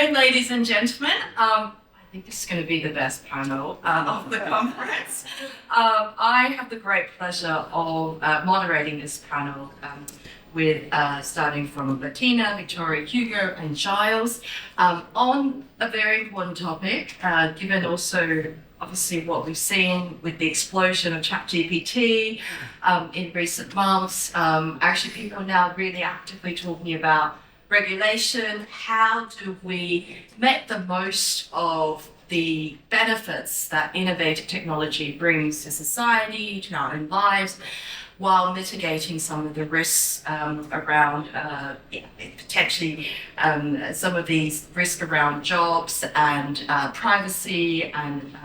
afternoon, ladies and gentlemen. I think this is going to be the best panel of the conference. I have the great pleasure of moderating this panel with starting from Bettina, Viktoria, Hugo, and Giles on a very important topic, given also obviously what we've seen with the explosion of ChatGPT in recent months. Actually, people are now really actively talking about regulation. How do we make the most of the benefits that innovative technology brings to society, to our own lives, while mitigating some of the risks around potentially some of these risks around jobs and privacy and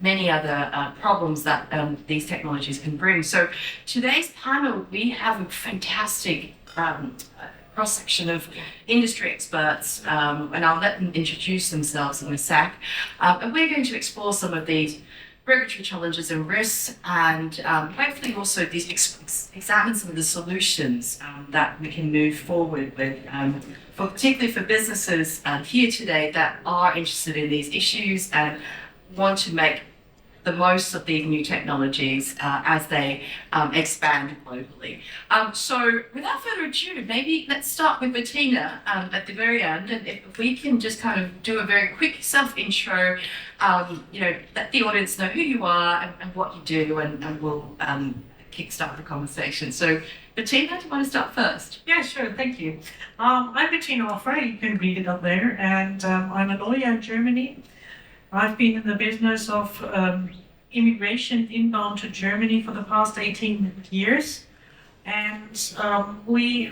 many other problems that these technologies can bring. So today's panel, we have a fantastic cross-section of industry experts, and I'll let them introduce themselves in a sec. And we're going to explore some of these regulatory challenges and risks, and hopefully also examine some of the solutions that we can move forward with, particularly for businesses here today that are interested in these issues and want to make the most of these new technologies as they expand globally. So without further ado, maybe let's start with Bettina at the very end, and if we can just kind of do a very quick self-intro, let the audience know who you are and what you do, and we'll kickstart the conversation. So Bettina, do you want to start first? Yeah, sure, thank you. I'm Bettina Offray, you can read it up there, and I'm a lawyer in Germany. I've been in the business of immigration inbound to Germany for the past 18 years. And we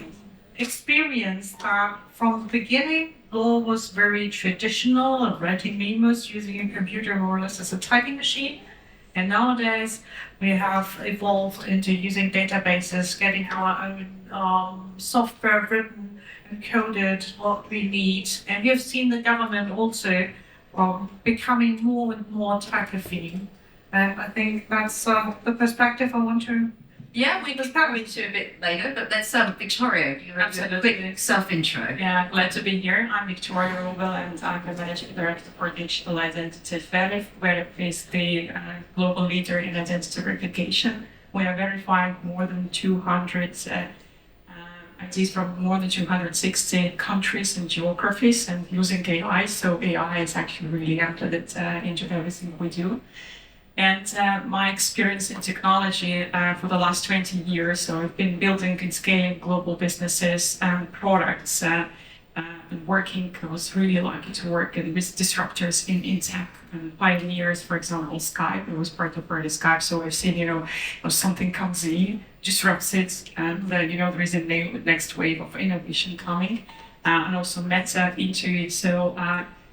experienced that from the beginning, law was very traditional, and writing memos using a computer more or less as a typing machine. And nowadays, we have evolved into using databases, getting our own software written and coded, what we need. And you've seen the government also becoming more and more tech-affine. And I think that's the perspective I want to... Yeah, we can go into a bit later, but let's Viktoria, you have a quick self-intro. Yeah, glad to be here. I'm Viktoria Ruubel, and I'm the Managing Director for Digital Identity at Veriff. Veriff is the global leader in identity verification. We are verifying more than 200 IDs from more than 260 countries and geographies, and using AI. So AI is actually really embedded into everything we do. And my experience in technology for the last 20 years, so I've been building and scaling global businesses and products, and working. I was really lucky to work with disruptors in tech and pioneers. For example, Skype. I was part of early Skype, so I've seen, if something comes in, disrupts it, and there is a next wave of innovation coming, and also Meta into it. So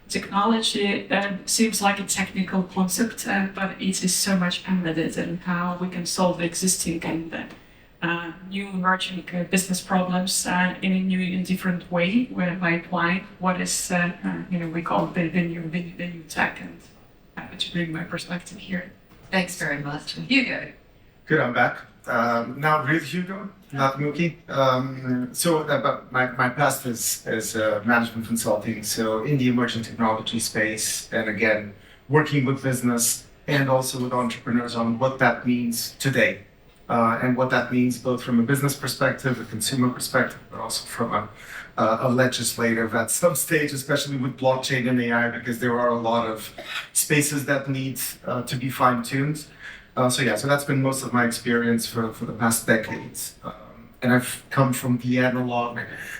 technology seems like a technical concept, but it is so much embedded in how we can solve existing and new emerging business problems in a new and different way, where by applying what is we call the new tech, and happy to bring my perspective here. Thanks very much. Hugo. Good, I'm back. Now with Hugo, not Mookie. But my past is management consulting, so in the emerging technology space, and again, working with business and also with entrepreneurs on what that means today, and what that means both from a business perspective, a consumer perspective, but also from a legislative at some stage, especially with blockchain and AI, because there are a lot of spaces that need to be fine-tuned. So that's been most of my experience for the past decades. And I've come from the analog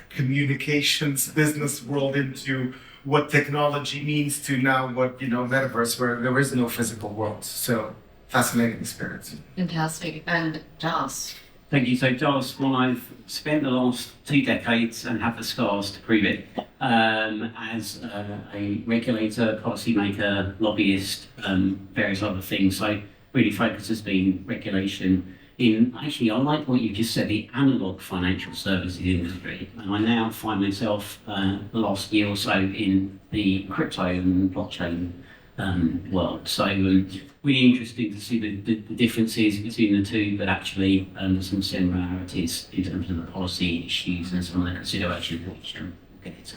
communications business world into what technology means to now what, metaverse, where there is no physical world. So fascinating experience. Fantastic. And Giles. Thank you. So Giles, I've spent the last 2 decades and have the scars to prove it, as a regulator, policymaker, lobbyist, various other things. So really focus has been regulation in, actually, I like what you just said, the analog financial services industry. And I now find myself the last year or so in the crypto and blockchain world. So really interesting to see the differences between the two, but actually some similarities in terms of the policy issues and some of the considerations which we'll get into.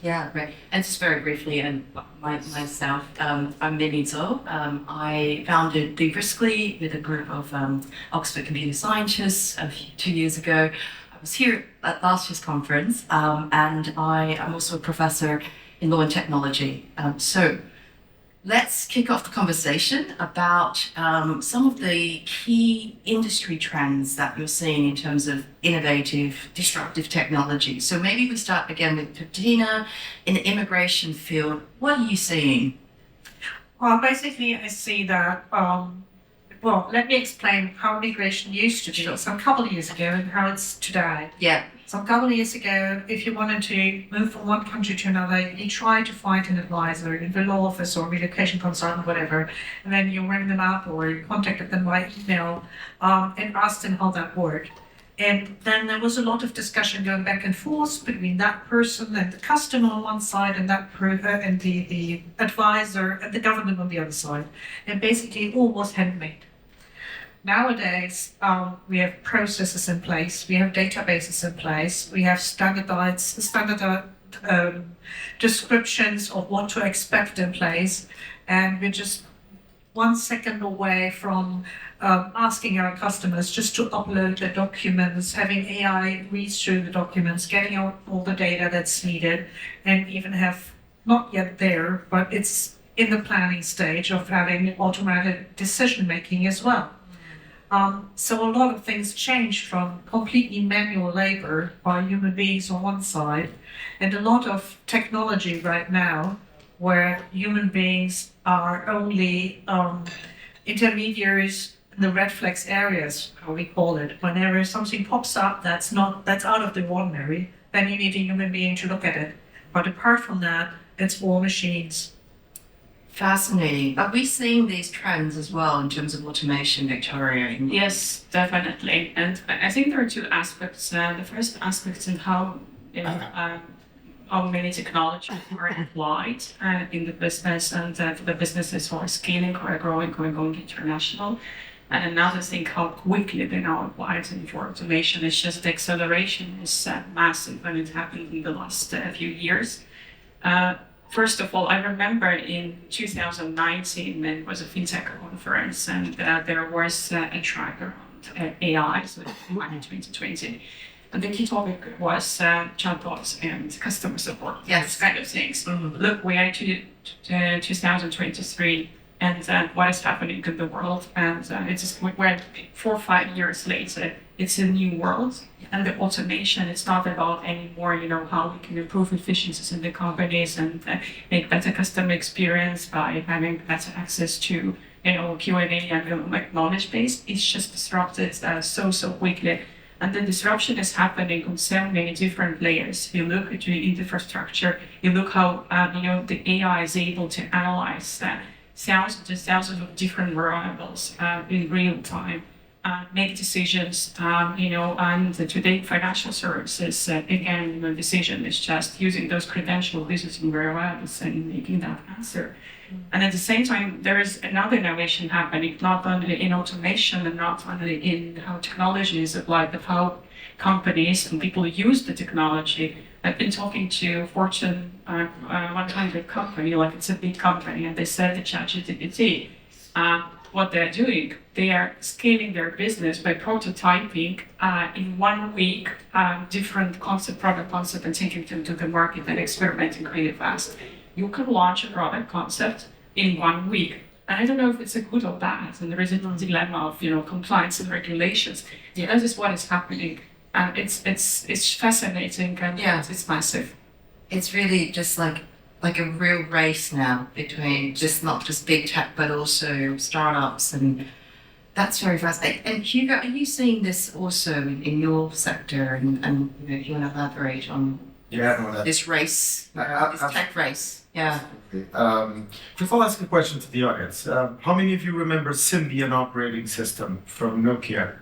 Yeah, great. And just very briefly, and myself, I'm Pinto. I founded Deriskly with a group of Oxford computer scientists 2 years ago. I was here at last year's conference, and I am also a professor in law and technology. So let's kick off the conversation about some of the key industry trends that you're seeing in terms of innovative, disruptive technology. So maybe we start again with Bettina. In the immigration field, what are you seeing? Well, basically, I see that. Well, let me explain how immigration used to be Sure. some couple of years ago and how it's today. Yeah, Some couple of years ago, if you wanted to move from one country to another, you tried to find an advisor in the law office or relocation consultant, whatever, and then you rang them up or you contacted them by email and asked them how that worked. And then there was a lot of discussion going back and forth between that person and the customer on one side and and the advisor and the government on the other side. And basically all was handmade. Nowadays, we have processes in place, we have databases in place, we have standard descriptions of what to expect in place, and we're just 1 second away from asking our customers just to upload the documents, having AI read through the documents, getting out all the data that's needed, and even have, not yet there, but it's in the planning stage of having automated decision making as well. So a lot of things changed from completely manual labor by human beings on one side, and a lot of technology right now where human beings are only intermediaries in the red flags areas, how we call it. Whenever something pops up that's out of the ordinary, then you need a human being to look at it. But apart from that, it's all machines. fascinating. Are we seeing these trends as well in terms of automation, Victoria? Yes, definitely. And I think there are two aspects. The first aspect is how many technologies are applied in the business and the businesses who are scaling, who are growing, going international. And another thing, how quickly they now apply it for automation. It's just the acceleration is massive, and it happened in the last few years. First of all, I remember in 2019, it was a fintech conference, and there was a track around AI, so in 2020. And the key topic was chatbots and customer support, Yes. kind of things. Mhm. Look, we are to 2023, and what is happening in the world, and it's just we're 4 or 5 years later. It's a new world, and the automation. It's not about anymore, how we can improve efficiencies in the companies and make better customer experience by having better access to, Q&A and knowledge base. It's just disrupted so quickly. And the disruption is happening on so many different layers. You look at the infrastructure, you look how, the AI is able to analyze thousands and thousands of different variables in real time, make decisions, and today financial services, again, the decision is just using those credentials, using variables and making that answer. And at the same time, there is another innovation happening, not only in automation and not only in how technology is applied, but how companies and people use the technology. I've been talking to Fortune 100 company, like it's a big company, and they said to ChatGPT, what they're doing, they are scaling their business by prototyping in 1 week different product concept, and taking them to the market and experimenting really fast. You can launch a product concept in 1 week. And I don't know if it's a good or bad, and there is a dilemma of compliance and regulations. This is what is happening, and it's fascinating, and it's massive. It's really just like a real race now between not just big tech, but also startups, and that's very fascinating. And Hugo, are you seeing this also in your sector? And if you want to elaborate on this race, this tech race? Yeah. First, I'll ask a question to the audience. How many of you remember Symbian operating system from Nokia?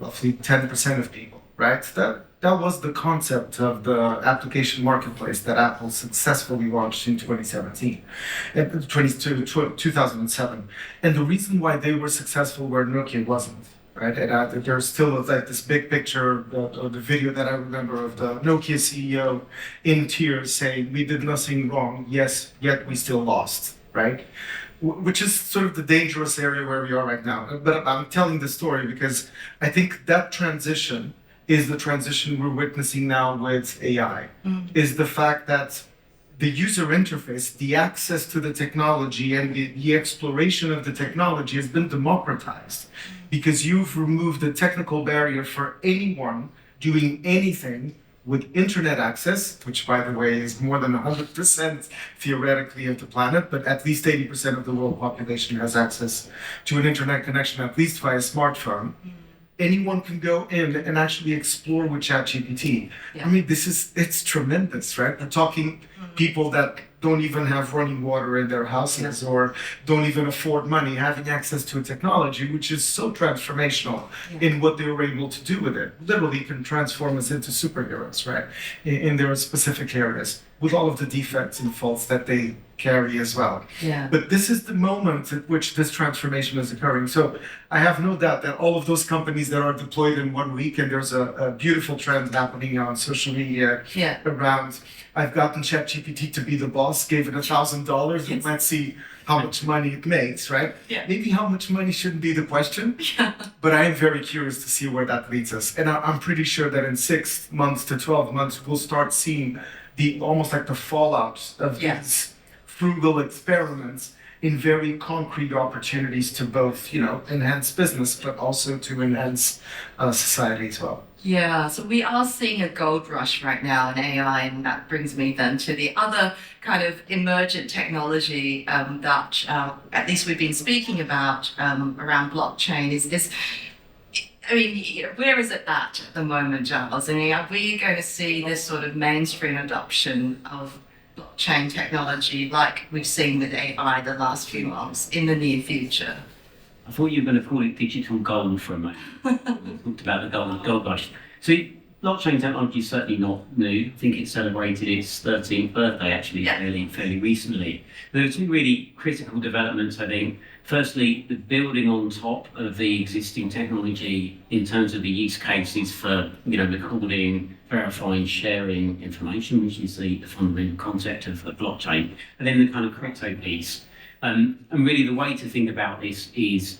Roughly 10% of people, right? That was the concept of the application marketplace that Apple successfully launched in 2007. And the reason why they were successful where Nokia wasn't right? And there's still like this big picture of the video that I remember of the Nokia CEO in tears saying, "We did nothing wrong, yes, yet we still lost," right? Which is sort of the dangerous area where we are right now. But I'm telling the story because I think that transition is the transition we're witnessing now with AI, is the fact that the user interface, the access to the technology and the exploration of the technology has been democratized because you've removed the technical barrier for anyone doing anything with internet access, which by the way is more than 100% theoretically of the planet, but at least 80% of the world population has access to an internet connection, at least via smartphone. Anyone can go in and actually explore with ChatGPT. Yeah. I mean, it's tremendous, right? We're talking people that don't even have running water in their houses or don't even afford money, having access to a technology which is so transformational in what they were able to do with it. Literally can transform us into superheroes, right? In their specific areas, with all of the defects and faults that they carry as well. Yeah. But this is the moment at which this transformation is occurring. So I have no doubt that all of those companies that are deployed in 1 week, and there's a beautiful trend happening on social media around, I've gotten ChatGPT to be the boss, gave it $1,000, and let's see how much money it makes, right? Yeah. Maybe how much money shouldn't be the question, but I am very curious to see where that leads us. And I'm pretty sure that in 6 months to 12 months, we'll start seeing almost like the fallout of these frugal experiments in very concrete opportunities to both, enhance business, but also to enhance society as well. Yeah, so we are seeing a gold rush right now in AI, and that brings me then to the other kind of emergent technology that at least we've been speaking about around blockchain is I mean, where is it at the moment, Giles? I mean, are we going to see this sort of mainstream adoption of blockchain technology like we've seen with AI the last few months in the near future? I thought you were going to call it digital gold for a moment. We talked about the gold rush. So blockchain technology is certainly not new. I think it celebrated its 13th birthday actually fairly recently. There are two really critical developments, I think. Firstly, the building on top of the existing technology in terms of the use cases for recording, verifying, sharing information, which is the fundamental concept of blockchain, and then the kind of crypto piece. And really the way to think about this is,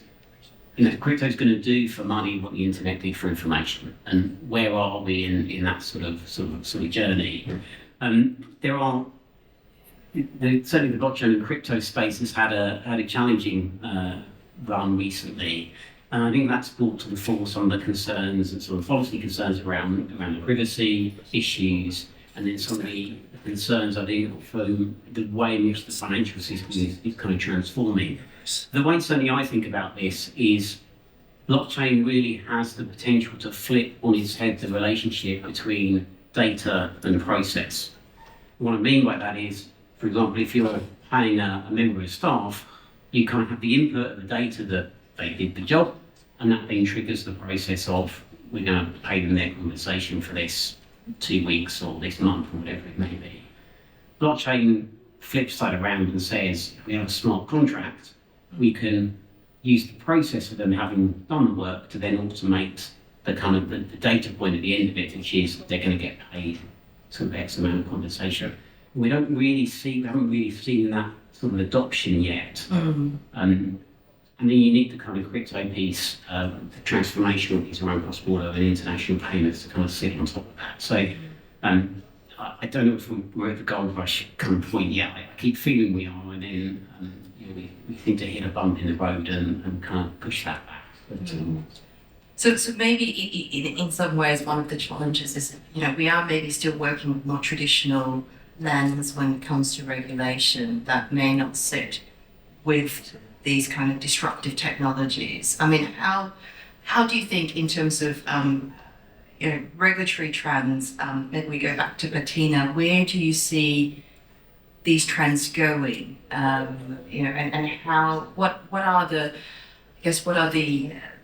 crypto is going to do for money what the internet did for information, and where are we in that sort of journey? Certainly the blockchain and crypto space has had a challenging run recently, and I think that's brought to the fore some of the concerns and sort of policy concerns around the privacy issues, and then some of the concerns, I think, from the way in which the financial system is kind of transforming. The way certainly I think about this is blockchain really has the potential to flip on its head the relationship between data and process. What I mean by that is, for example, if you're paying a member of staff, you kind of have the input of the data that they did the job, and that then triggers the process of, we're going to pay them their compensation for this 2 weeks or this month or whatever it may be. Blockchain flips that around and says, we have a smart contract, we can use the process of them having done the work to then automate the kind of the data point at the end of it, which is they're going to get paid sort of X amount of compensation. We haven't really seen that sort of adoption yet. And then you need the kind of crypto piece, the transformational piece around cross-border and international payments to kind of sit on top of that. So I don't know if we're at the gold rush kind of point yet. I keep feeling we are, and then we seem to hit a bump in the road and kind of push that back. But, So maybe in some ways one of the challenges is, we are maybe still working with more traditional lens when it comes to regulation that may not sit with these kind of disruptive technologies. I mean, how do you think in terms of regulatory trends, maybe we go back to Bettina, where do you see these trends going? And how, what are the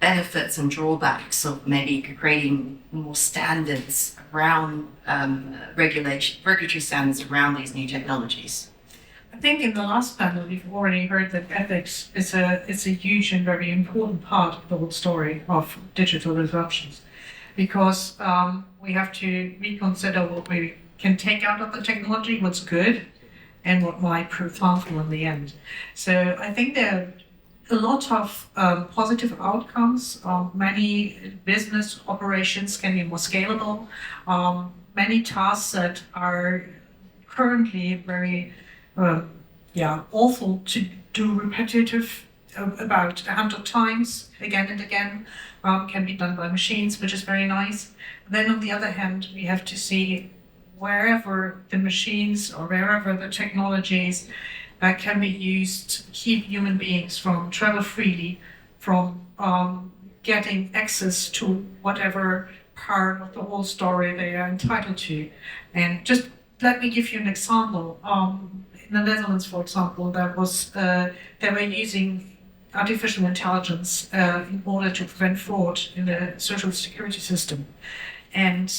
benefits and drawbacks of maybe creating more standards around regulatory standards around these new technologies? I think in the last panel, we've already heard that ethics is a huge and very important part of the whole story of digital disruptions, because we have to reconsider what we can take out of the technology, what's good, and what might prove harmful in the end. So I think there are a lot of positive outcomes. Many business operations can be more scalable. Many tasks that are currently very awful to do repetitive about 100 times again and again can be done by machines, which is very nice. Then on the other hand, we have to see wherever the machines or wherever the technologies that can be used to keep human beings from travel freely, from getting access to whatever part of the whole story they are entitled to. And just let me give you an example. In the Netherlands, for example, they were using artificial intelligence in order to prevent fraud in the social security system. And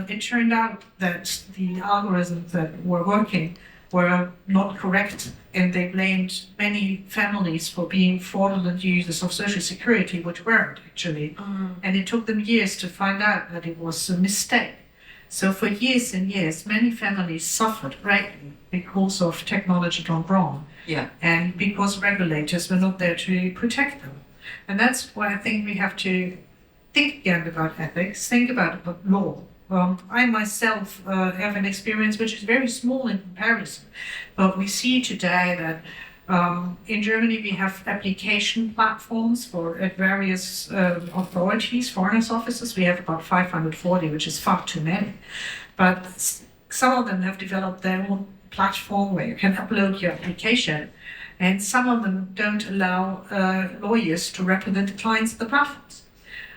it turned out that the algorithms that were working were not correct, and they blamed many families for being fraudulent users of social security, which weren't actually. And it took them years to find out that it was a mistake. So for years and years, many families suffered greatly because of technology gone wrong. Yeah. And because regulators were not there to protect them. And that's why I think we have to think again about ethics, think about law. I myself have an experience which is very small in comparison, but we see today that in Germany we have application platforms for various authorities, foreign offices. We have about 540, which is far too many. But some of them have developed their own platform where you can upload your application, and some of them don't allow lawyers to represent the clients of the platforms.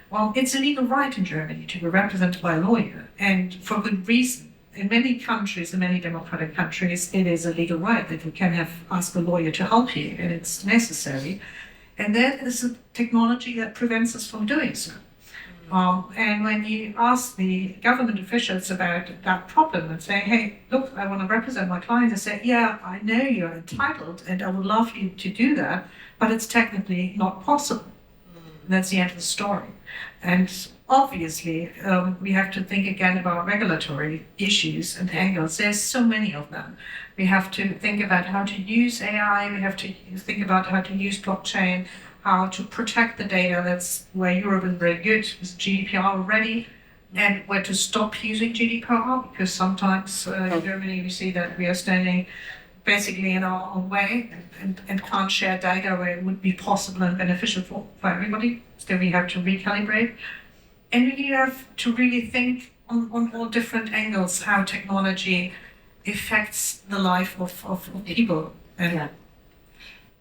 Well, it's a legal right in Germany to be represented by a lawyer, and for good reason. In many countries, in many democratic countries, it is a legal right that you can ask a lawyer to help you, and it's necessary. And there is a technology that prevents us from doing so. And when you ask the government officials about that problem and say, hey, look, I want to represent my clients, they say, yeah, I know you're entitled and I would love you to do that, but it's technically not possible. And that's the end of the story. And obviously, we have to think again about regulatory issues and angles. There's so many of them. We have to think about how to use AI. We have to think about how to use blockchain, how to protect the data. That's where Europe is very good with GDPR already, and where to stop using GDPR, because sometimes in Germany we see that we are standing basically in our own way and can't share data where it would be possible and beneficial for everybody. So we have to recalibrate. And we have to really think on all different angles how technology affects the life of people. And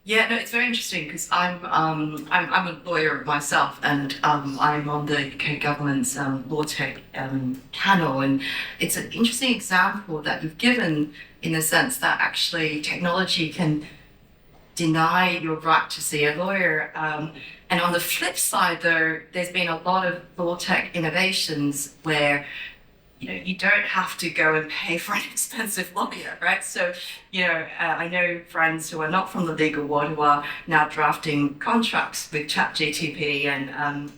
Yeah, no, it's very interesting because I'm a lawyer myself, and I'm on the UK government's law tech panel, and it's an interesting example that you've given in the sense that actually technology can deny your right to see a lawyer. And on the flip side, though, there's been a lot of law tech innovations where you don't have to go and pay for an expensive lawyer, right? So, I know friends who are not from the legal world who are now drafting contracts with ChatGPT and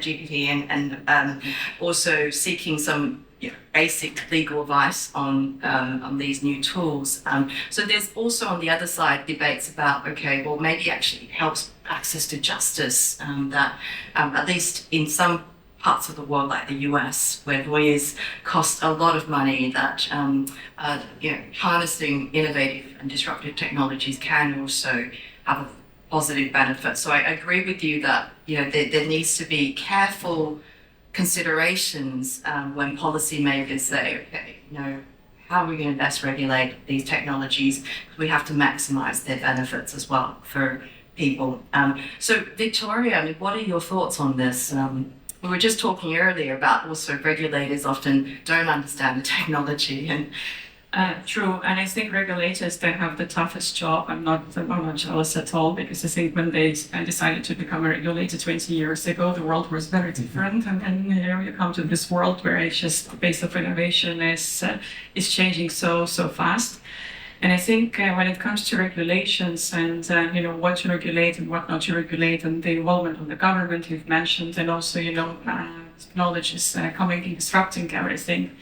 GPT and also seeking some basic legal advice on these new tools. So there's also on the other side debates about, maybe actually helps access to justice that at least in some parts of the world like the US, where lawyers cost a lot of money, that harnessing innovative and disruptive technologies can also have a positive benefit. So I agree with you that there needs to be careful considerations when policymakers say, how are we going to best regulate these technologies? We have to maximize their benefits as well for people. So Viktoria, what are your thoughts on this? We were just talking earlier about also regulators often don't understand the technology. True, and I think regulators, they have the toughest job. I'm not jealous at all, because I think when they decided to become a regulator 20 years ago, the world was very different. And then you come to this world where it's just the pace of innovation is changing so fast. And I think when it comes to regulations and what to regulate and what not to regulate, and the involvement of the government you've mentioned, and also technologies coming and disrupting everything,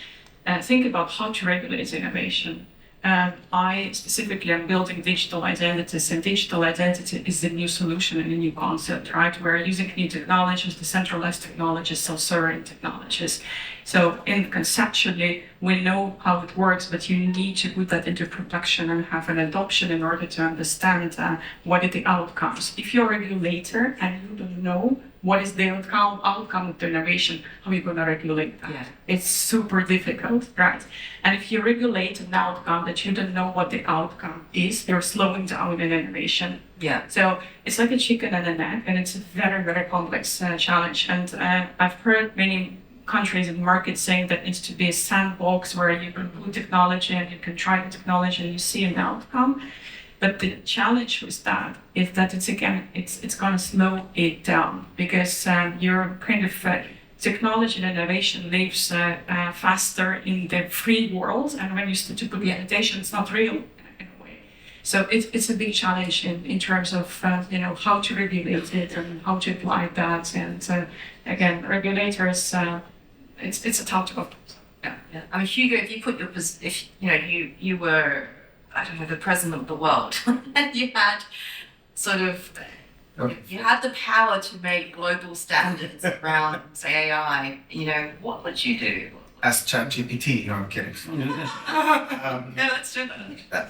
think about how to regulate innovation. I specifically am building digital identities, and digital identity is the new solution and a new concept, right? We're using new technologies, decentralized technologies, self-sovereign technologies. So conceptually, we know how it works, but you need to put that into production and have an adoption in order to understand what are the outcomes. If you're a regulator and you don't know what is the outcome of the innovation, how are you going to regulate that? Yeah. It's super difficult, right? And if you regulate an outcome that you don't know what the outcome is, you're slowing down an innovation. Yeah. So it's like a chicken and an egg, and it's a very, very complex challenge. And I've heard many countries and markets saying that it needs to be a sandbox where you can put technology and you can try the technology and you see an outcome. But the challenge with that is that it's going to slow it down, because your kind of technology and innovation lives faster in the free world, and when you start to put limitation, it's not real in a way. So it's a big challenge in terms of how to regulate it and how to apply that. And again, regulators, it's a tough topic. Yeah. I mean, Hugo, if you were, I don't know, the president of the world, and you had sort of, you had the power to make global standards around, say, AI, what would you do? Ask ChatGPT. No, I'm kidding. Yeah, let's do that.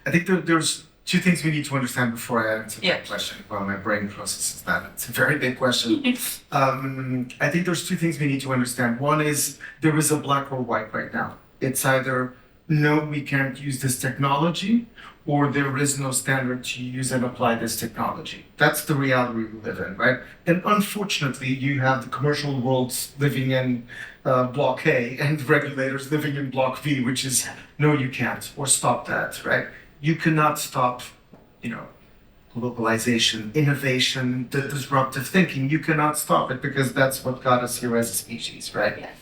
I think there's two things we need to understand before I answer Yeah. that question. Well, my brain processes that. It's a very big question. I think there's two things we need to understand. One is there is a black or white right now. It's either no, we can't use this technology, or there is no standard to use and apply this technology. That's the reality we live in, right? And unfortunately, you have the commercial worlds living in Block A and regulators living in Block B, which is no, you can't, or stop that, right? You cannot stop, globalization, innovation, the disruptive thinking. You cannot stop it because that's what got us here as a species, right? Yes.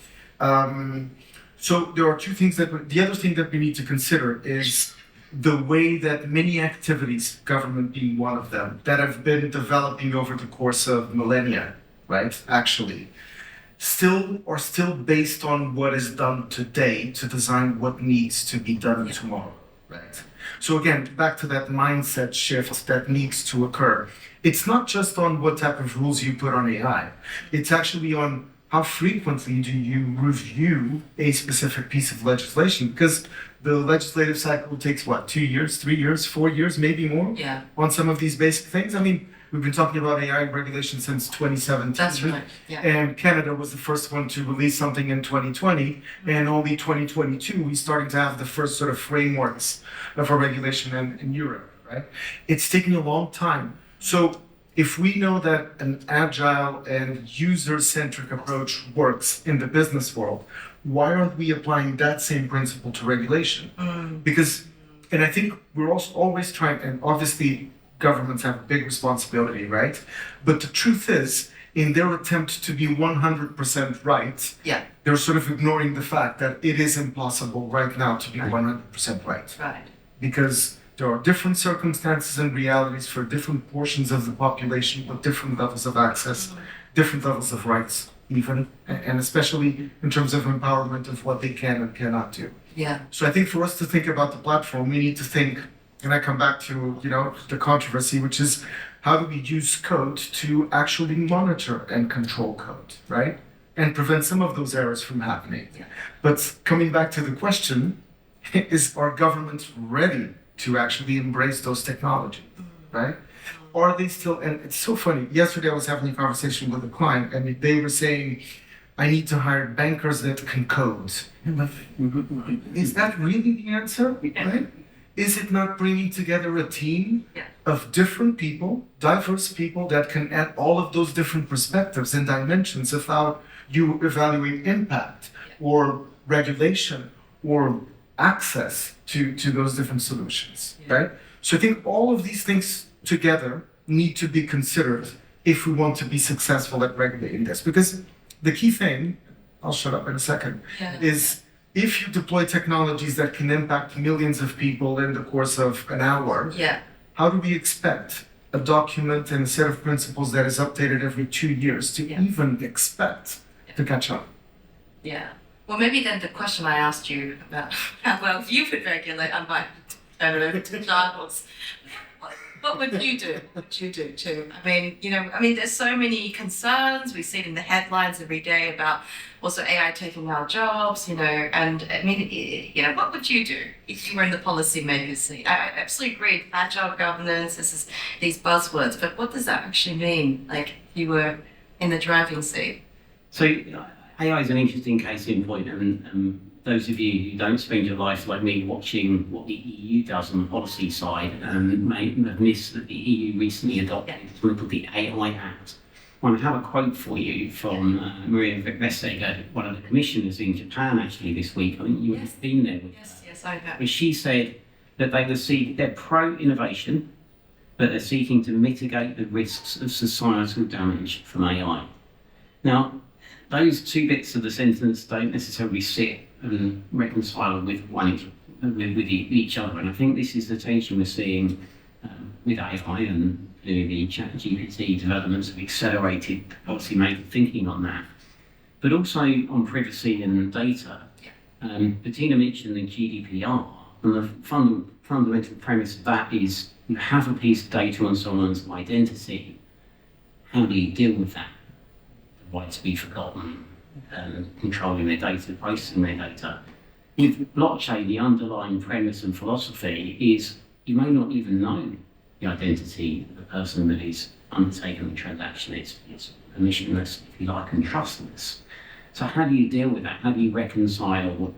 So there are two things the other thing that we need to consider is the way that many activities, government being one of them, that have been developing over the course of millennia, right? Actually, still based on what is done today to design what needs to be done tomorrow, right? So again, back to that mindset shift that needs to occur. It's not just on what type of rules you put on AI. It's actually on how frequently do you review a specific piece of legislation? Because the legislative cycle takes 2 years, 3 years, 4 years, maybe more on some of these basic things. I mean, we've been talking about AI regulation since 2017. That's right. Yeah. And Canada was the first one to release something in 2020. And only 2022, we're starting to have the first sort of frameworks of a regulation in Europe, right? It's taking a long time. So if we know that an agile and user-centric approach works in the business world, why aren't we applying that same principle to regulation? Because, and I think we're also always trying, and obviously governments have a big responsibility, right? But the truth is, in their attempt to be 100% right, they're sort of ignoring the fact that it is impossible right now to be 100% right. Right. Because there are different circumstances and realities for different portions of the population with different levels of access, different levels of rights even, and especially in terms of empowerment of what they can and cannot do. Yeah. So I think for us to think about the platform, we need to think, and I come back to, the controversy, which is how do we use code to actually monitor and control code, right? And prevent some of those errors from happening. Yeah. But coming back to the question, is our government ready to actually embrace those technologies, right? Or are they still, and it's so funny, yesterday I was having a conversation with a client and they were saying, I need to hire bankers that can code. Is that really the answer, right? Is it not bringing together a team of different people, diverse people that can add all of those different perspectives and dimensions of how you evaluate impact or regulation or access to those different solutions, right? So I think all of these things together need to be considered if we want to be successful at regulating this. Because the key thing, I'll shut up in a second, is if you deploy technologies that can impact millions of people in the course of an hour, Yeah. how do we expect a document and a set of principles that is updated every 2 years to even expect to catch up? Yeah. Well, maybe then the question I asked you about how well you would regulate, I might turn it over to Giles. What would you do? What would you do too? I mean, there's so many concerns. We see it in the headlines every day about also AI taking our jobs, and what would you do if you were in the policymaker's seat? I absolutely agree. Agile governance, these buzzwords, but what does that actually mean? Like, if you were in the driving seat? So AI is an interesting case in point, and those of you who don't spend your life like me watching what the EU does on the policy side may have missed that the EU recently adopted something called the AI Act. I have a quote for you from Maria Vestager, one of the commissioners in Japan actually this week. I think you would have been there with her. Yes, I have. But she said that they're pro-innovation, but they're seeking to mitigate the risks of societal damage from AI. Now, those two bits of the sentence don't necessarily sit and reconcile with each other, and I think this is the tension we're seeing with AI and the ChatGPT developments have accelerated policymaker thinking on that, but also on privacy and data. Bettina mentioned the GDPR, and the fundamental premise of that is you have a piece of data on someone's identity. How do you deal with that? The right to be forgotten, controlling their data, processing their data. With blockchain, the underlying premise and philosophy is you may not even know the identity of the person that is undertaking the transaction. It's permissionless, if you like, and trustless. So how do you deal with that? How do you reconcile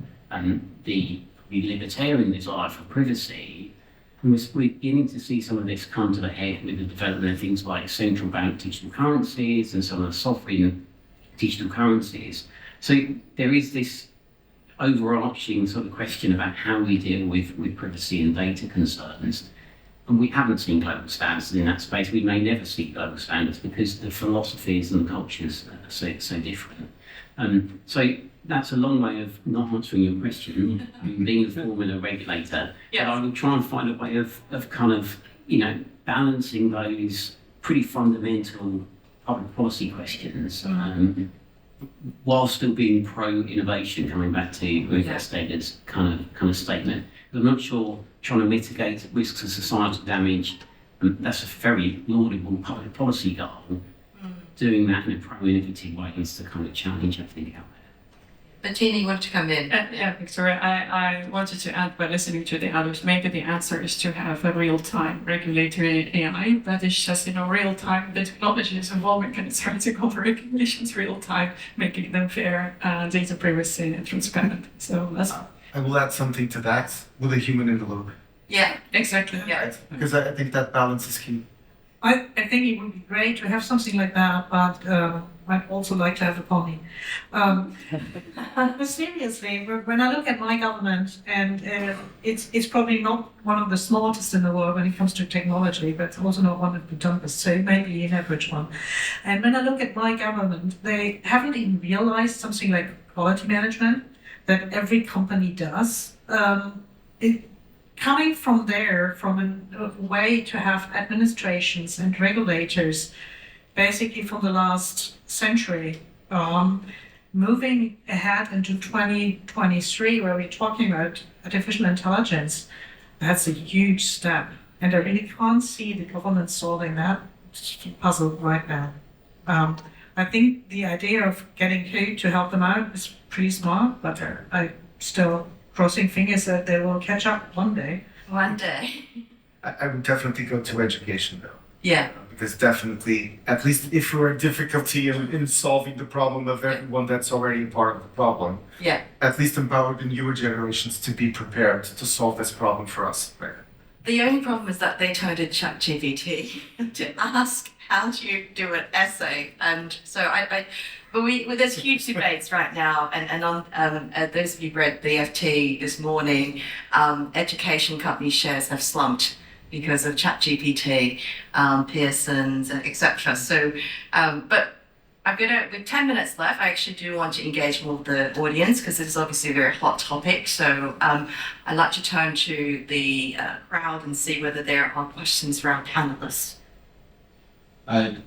the libertarian desire for privacy? And we're beginning to see some of this come to the head with the development of things like central bank digital currencies and some of the sovereign digital currencies. So there is this overarching sort of question about how we deal with privacy and data concerns. And we haven't seen global standards in that space. We may never see global standards because the philosophies and the cultures are so different. So that's a long way of not answering your question, being a formula regulator. Yes. But I will try and find a way of kind of, balancing those pretty fundamental public policy questions, while still being pro-innovation, coming back to Ruubel Steger's kind of statement. I'm not sure trying to mitigate risks of societal damage, that's a very laudable public policy goal. Doing that in a pro-innovative way is the kind of challenge I think out there. Bettina, you want to come in? Yeah, Victoria, I wanted to add by listening to the others, maybe the answer is to have a real-time regulatory AI that is just, real-time, the technology is evolving and it's starting all the regulations real-time, making them fair, data privacy and transparent. So that's... I will add something to that with a human in the loop. Yeah, Exactly. yeah. Right? Because I think that balance is key. I think it would be great to have something like that, but I'd also like to have a pony. But seriously, when I look at my government, and it's probably not one of the smartest in the world when it comes to technology, but it's also not one of the dumbest, so maybe an average one. And when I look at my government, they haven't even realized something like quality management that every company does. Coming from there, from a way to have administrations and regulators, basically from the last century, moving ahead into 2023, where we're talking about artificial intelligence, that's a huge step. And I really can't see the government solving that puzzle right now. I think the idea of getting Hugo to help them out is pretty smart, but I still crossing fingers that they will catch up one day. One day. I would definitely go to education though. Yeah. Because definitely, at least if we're in difficulty in solving the problem of everyone that's already part of the problem, Yeah. at least empower the newer generations to be prepared to solve this problem for us. Right? The only problem is that they turned to ChatGPT to ask how do you do an essay, and so there's huge debates right now, and on those of you who read the FT this morning, education company shares have slumped because of ChatGPT, Pearson's, etc. So, but with 10 minutes left, I actually do want to engage more with the audience because this is obviously a very hot topic. So I'd like to turn to the crowd and see whether there are questions around panelists.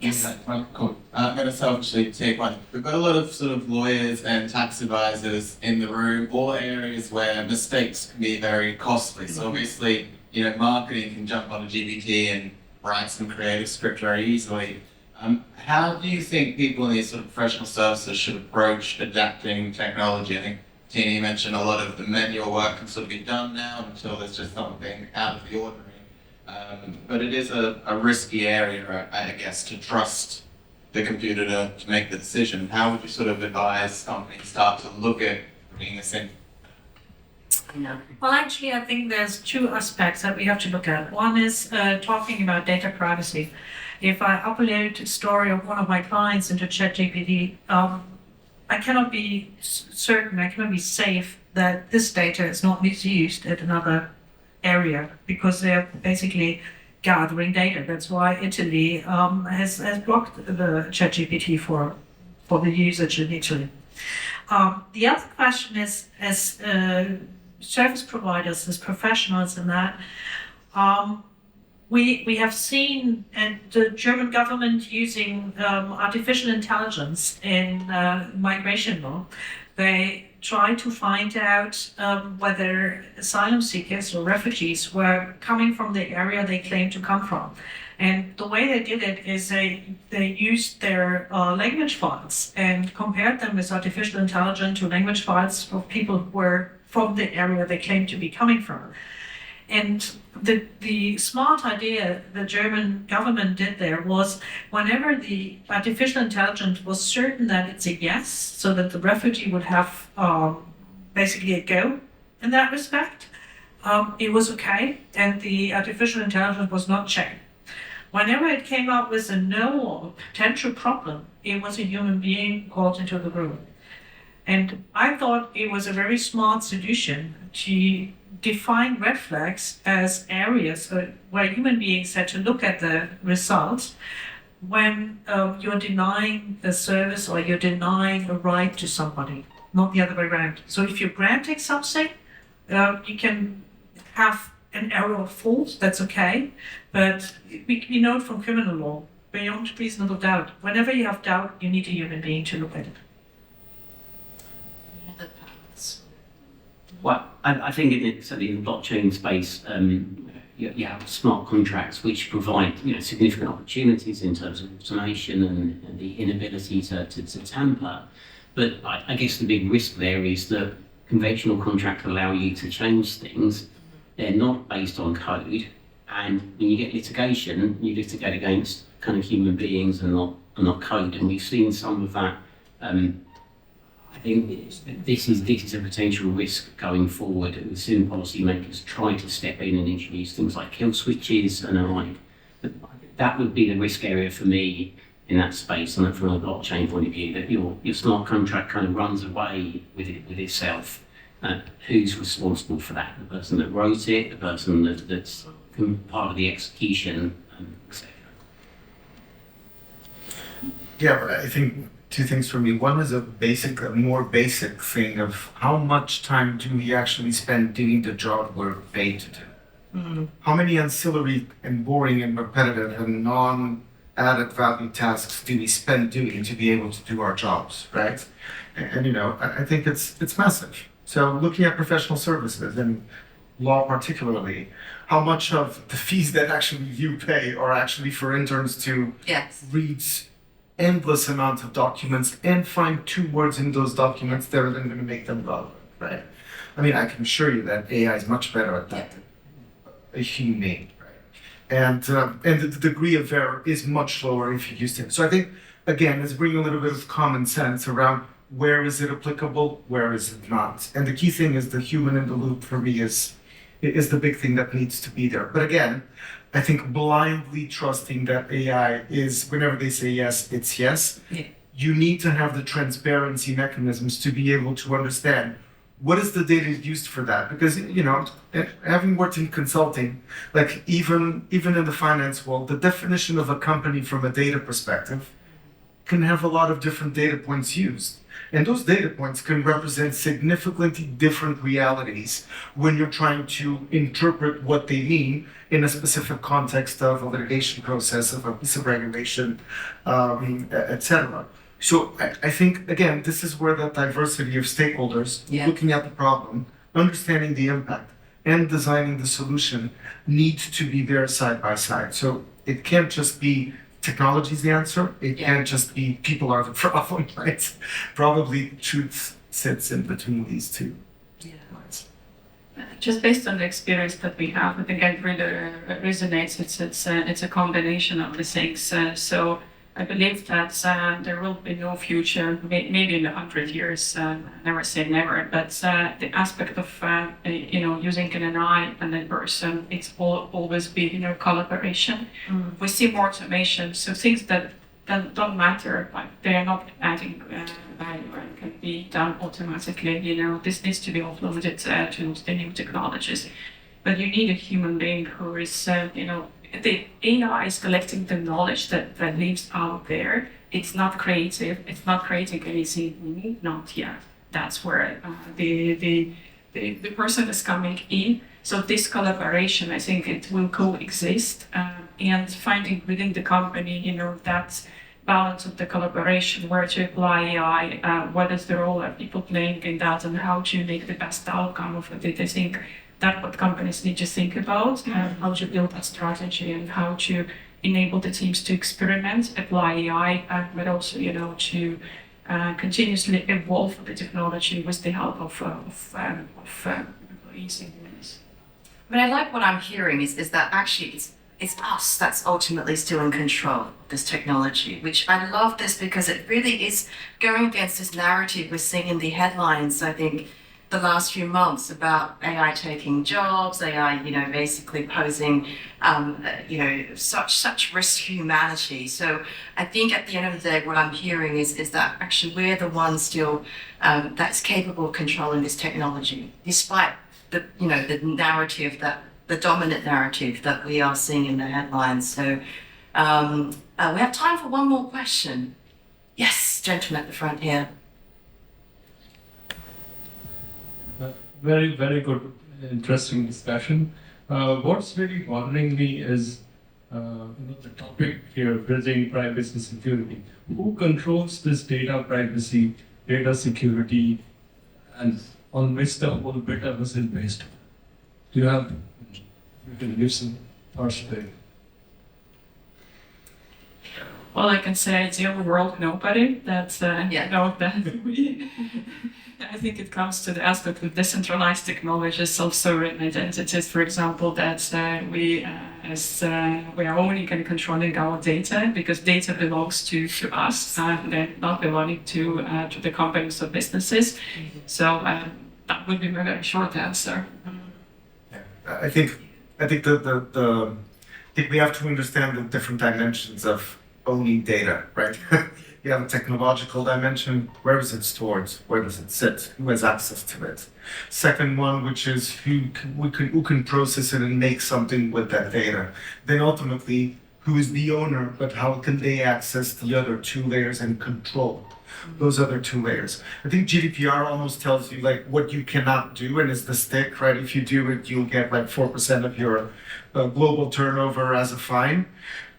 Yes. Cool. I'm going to selfishly take one. We've got a lot of sort of lawyers and tax advisors in the room, all areas where mistakes can be very costly. So obviously, marketing can jump on a GPT and write some creative script very easily. How do you think people in these sort of professional services should approach adapting technology? I think Bettina, you mentioned a lot of the manual work can sort of be done now until there's just something out of the ordinary. But it is a risky area, I guess, to trust the computer to make the decision. How would you sort of advise companies start to look at bringing this in? Well, actually, I think there's two aspects that we have to look at. One is talking about data privacy. If I upload a story of one of my clients into ChatGPT, I cannot be certain, I cannot be safe that this data is not misused at another area because they're basically gathering data. That's why Italy has blocked the ChatGPT for the usage in Italy. The other question is, as service providers, as professionals in that, we have seen the German government using artificial intelligence in migration law. They try to find out whether asylum seekers or refugees were coming from the area they claim to come from. And the way they did it is they used their language files and compared them with artificial intelligence to language files of people who were from the area they claim to be coming from. And the smart idea the German government did there was whenever the artificial intelligence was certain that it's a yes, so that the refugee would have basically a go in that respect, it was okay, and the artificial intelligence was not checked. Whenever it came up with a no or potential problem, it was a human being called into the room. And I thought it was a very smart solution to define red flags as areas where human beings had to look at the results when you're denying a service or you're denying a right to somebody, not the other way around. So if you're granting something, you can have an error of fault, that's okay, but we know it from criminal law, beyond reasonable doubt. Whenever you have doubt, you need a human being to look at it. Well, I think certainly in the blockchain space, you have smart contracts which provide significant opportunities in terms of automation and the inability to tamper. But I guess the big risk there is that conventional contracts allow you to change things. They're not based on code, and when you get litigation, you litigate against kind of human beings and not code. And we've seen some of that. I think this is a potential risk going forward. We've seen policymakers try to step in and introduce things like kill switches and the like. But that would be the risk area for me in that space, and from a blockchain point of view, that your smart contract kind of runs away with itself. Who's responsible for that? The person that wrote it, the person that's part of the execution, etc. Yeah, but I think two things for me. One is a more basic thing of how much time do we actually spend doing the job we're paid to do? Mm-hmm. How many ancillary and boring and repetitive and non-added value tasks do we spend doing to be able to do our jobs, right? And I think it's massive. So looking at professional services and law particularly, how much of the fees that actually you pay are actually for interns to read endless amount of documents and find two words in those documents that are then going to make them relevant, right? I mean, I can assure you that AI is much better at that than a human being, right? And the degree of error is much lower if you use it. So I think, again, it's bringing a little bit of common sense around where is it applicable, where is it not? And the key thing is the human in the loop for me is the big thing that needs to be there. But again, I think blindly trusting that AI is, whenever they say yes, it's yes. Yeah. You need to have the transparency mechanisms to be able to understand what is the data used for that. Because, having worked in consulting, like even in the finance world, the definition of a company from a data perspective can have a lot of different data points used. And those data points can represent significantly different realities when you're trying to interpret what they mean in a specific context of a litigation process, of a piece of regulation, etc. So I think, again, this is where that diversity of stakeholders looking at the problem, understanding the impact, and designing the solution needs to be there side by side. So it can't just be technology is the answer. It can't just be people are the problem, right? Probably truth sits in between these two. Just based on the experience that we have, I think it really resonates. It's a combination of the things. So I believe that there will be no future, maybe in 100 years. Never say never, but the aspect of using an AI and a person, it's always be collaboration. We see more automation, so things that don't matter, like they are not adding value and can be done automatically. This needs to be offloaded to the new technologies, but you need a human being who is the AI is collecting the knowledge that lives out there. It's not creative. It's not creating anything new, not yet. That's where the person is coming in. So this collaboration, I think it will coexist, and finding within the company, that balance of the collaboration, where to apply AI, what is the role that people playing in that, and how to make the best outcome of it. I think that's what companies need to think about, how to build a strategy and how to enable the teams to experiment, apply AI, but also, to continuously evolve the technology with the help of employees and humans. But I like what I'm hearing is that actually it's us that's ultimately still in control of this technology, which I love this because it really is going against this narrative we're seeing in the headlines, I think, the last few months about AI taking jobs, AI, basically posing, such risk to humanity. So I think at the end of the day, what I'm hearing is that actually we're the ones still that's capable of controlling this technology, despite the narrative the dominant narrative that we are seeing in the headlines. So we have time for one more question. Yes, gentleman at the front here. Very, very good, interesting discussion. What's really bothering me is the topic here, bridging privacy and security. Who controls this data privacy, data security, and on which the whole metaverse is based? Do you can give some thoughts there? Well, I can say ideal world, nobody. That's that we. I think it comes to the aspect of decentralized technologies, self-sovereign identities, for example, that we are owning and controlling our data, because data belongs to us and not belonging to the companies or businesses. So that would be my very short answer. I think we have to understand the different dimensions of owning data, right? You have a technological dimension. Where is it stored? Where does it sit? Who has access to it? Second one, which is who can process it and make something with that data. Then ultimately, who is the owner, but how can they access the other two layers and control those other two layers? I think GDPR almost tells you like what you cannot do, and it's the stick, right? If you do it, you'll get like 4% of your global turnover as a fine.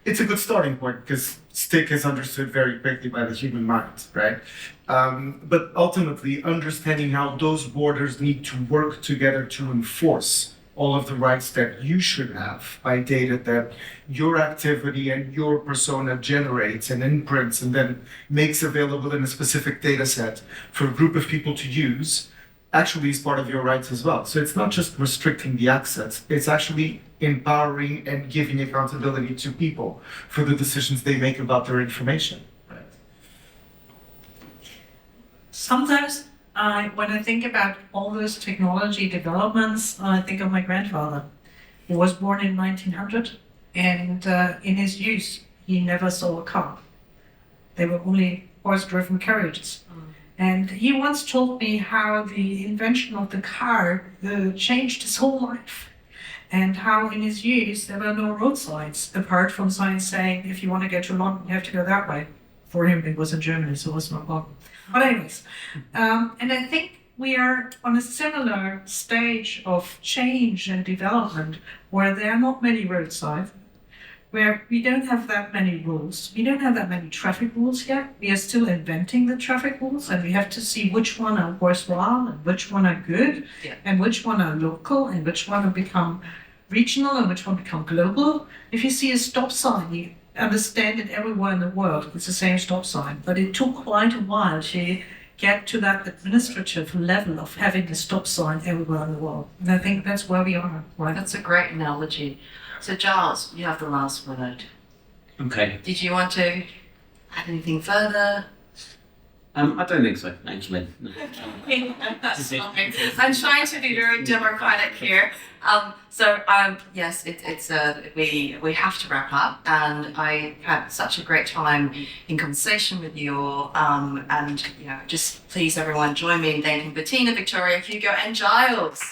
It's a good starting point because stick is understood very quickly by the human mind, right? But ultimately, understanding how those borders need to work together to enforce all of the rights that you should have by data that your activity and your persona generates and imprints and then makes available in a specific data set for a group of people to use, actually is part of your rights as well. So it's not just restricting the access, it's actually empowering and giving accountability to people for the decisions they make about their information. Right. Sometimes when I think about all those technology developments, I think of my grandfather, who was born in 1900, and in his youth, he never saw a car. They were only horse-driven carriages. And he once told me how the invention of the car changed his whole life. And how in his youth there were no road signs, apart from signs saying, if you want to get to London, you have to go that way. for him it was in Germany, so it was no problem. But anyways, and I think we are on a similar stage of change and development where there are not many roadside, where we don't have that many rules. We don't have that many traffic rules yet. We are still inventing the traffic rules, and we have to see which one are worthwhile and which one are good, and which one are local and which one have become regional and which one become global. If you see a stop sign, you understand it everywhere in the world. It's the same stop sign, but it took quite a while to get to that administrative level of having a stop sign everywhere in the world. And I think that's where we are. Right? That's a great analogy. So Giles, you have the last word. Okay. Did you want to add anything further? I don't think so, actually. No. That's fine. I'm trying to be very democratic here. Yes, we have to wrap up, and I had such a great time in conversation with you all. And just please, everyone, join me in thanking Bettina, Viktoria, Hugo, and Giles.